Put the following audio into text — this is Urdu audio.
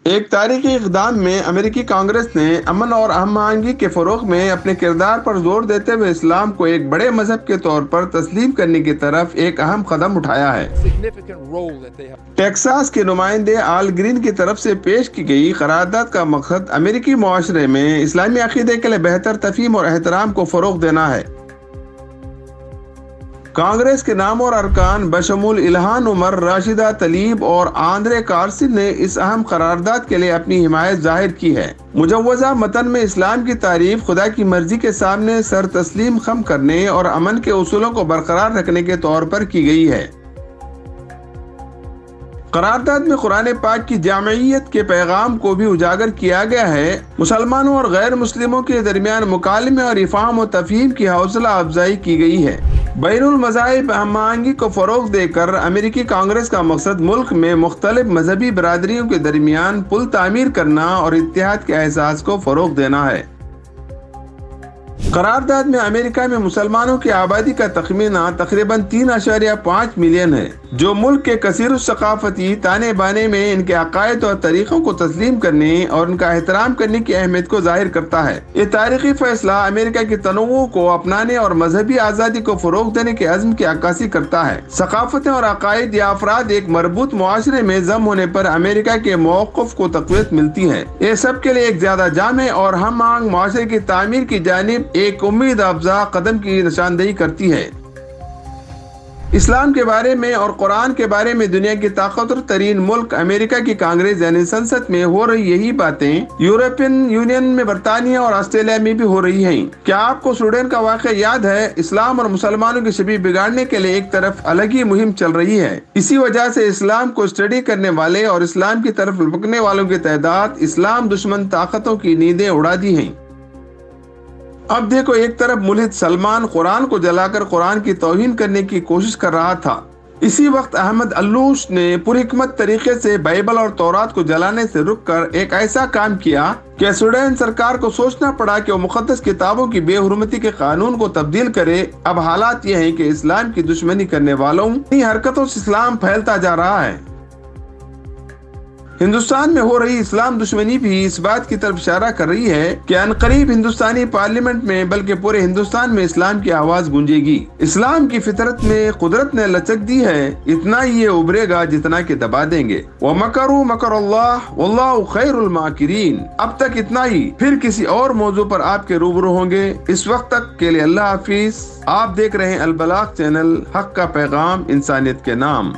ایک تاریخی اقدام میں امریکی کانگریس نے امن اور ہم آہنگی کے فروغ میں اپنے کردار پر زور دیتے ہوئے اسلام کو ایک بڑے مذہب کے طور پر تسلیم کرنے کی طرف ایک اہم قدم اٹھایا ہے۔ ٹیکساس کے نمائندے آل گرین کی طرف سے پیش کی گئی قرارداد کا مقصد امریکی معاشرے میں اسلامی عقیدے کے لیے بہتر تفہیم اور احترام کو فروغ دینا ہے۔ کانگریس کے نام اور ارکان بشمول الہان عمر، راشدہ تلیب اور آندرے کارسن نے اس اہم قرارداد کے لیے اپنی حمایت ظاہر کی ہے۔ مجوزہ متن میں اسلام کی تعریف خدا کی مرضی کے سامنے سر تسلیم خم کرنے اور امن کے اصولوں کو برقرار رکھنے کے طور پر کی گئی ہے۔ قرارداد میں قرآن پاک کی جامعیت کے پیغام کو بھی اجاگر کیا گیا ہے۔ مسلمانوں اور غیر مسلموں کے درمیان مکالمے اور افہام و تفہیم کی حوصلہ افزائی کی گئی ہے۔ بین المذاہب ہم آہنگی کو فروغ دے کر امریکی کانگریس کا مقصد ملک میں مختلف مذہبی برادریوں کے درمیان پل تعمیر کرنا اور اتحاد کے احساس کو فروغ دینا ہے۔ قرارداد میں امریکہ میں مسلمانوں کی آبادی کا تخمینہ تقریباً 3.5 ملین ہے، جو ملک کے کثیر الثقافتی تانے بانے میں ان کے عقائد اور طریقوں کو تسلیم کرنے اور ان کا احترام کرنے کی اہمیت کو ظاہر کرتا ہے۔ یہ تاریخی فیصلہ امریکہ کی تنوع کو اپنانے اور مذہبی آزادی کو فروغ دینے کے عزم کی عکاسی کرتا ہے۔ ثقافتیں اور عقائد یا افراد ایک مربوط معاشرے میں ضم ہونے پر امریکہ کے موقف کو تقویت ملتی ہے۔ یہ سب کے لیے ایک زیادہ جامع اور ہم آہنگ معاشرے کی تعمیر کی جانب ایک امید افزا قدم کی نشاندہی کرتی ہے۔ اسلام کے بارے میں اور قرآن کے بارے میں دنیا کی طاقتور ترین ملک امریکہ کی کانگریس یعنی سنسد میں ہو رہی یہی باتیں یورپین یونین میں برطانیہ اور آسٹریلیا میں بھی ہو رہی ہیں۔ کیا آپ کو سویڈن کا واقعہ یاد ہے؟ اسلام اور مسلمانوں کی شبیہ بگاڑنے کے لیے ایک طرف الگ ہی مہم چل رہی ہے۔ اسی وجہ سے اسلام کو اسٹڈی کرنے والے اور اسلام کی طرف لپکنے والوں کی تعداد اسلام دشمن طاقتوں کی نیندیں اڑا دی ہیں۔ اب دیکھو، ایک طرف ملحد سلمان قرآن کو جلا کر قرآن کی توہین کرنے کی کوشش کر رہا تھا، اسی وقت احمد علوش نے پر حکمت طریقے سے بائبل اور تورات کو جلانے سے رک کر ایک ایسا کام کیا کہ سویڈن سرکار کو سوچنا پڑا کہ وہ مقدس کتابوں کی بے حرمتی کے قانون کو تبدیل کرے۔ اب حالات یہ ہیں کہ اسلام کی دشمنی کرنے والوں کی حرکتوں سے اسلام پھیلتا جا رہا ہے۔ ہندوستان میں ہو رہی اسلام دشمنی بھی اس بات کی طرف اشارہ کر رہی ہے کہ عنقریب ہندوستانی پارلیمنٹ میں بلکہ پورے ہندوستان میں اسلام کی آواز گونجے گی۔ اسلام کی فطرت میں قدرت نے لچک دی ہے، اتنا ہی یہ ابھرے گا جتنا کہ دبا دیں گے۔ وَمَكَرُوا مَكَرَ اللَّهُ وَاللَّهُ خَيْرُ الْمَاكِرِينَ۔ اب تک اتنا ہی، پھر کسی اور موضوع پر آپ کے روبرو ہوں گے۔ اس وقت تک کے لیے اللہ حافظ۔ آپ دیکھ رہے ہیں البلاغ چینل، حق کا پیغام انسانیت کے نام۔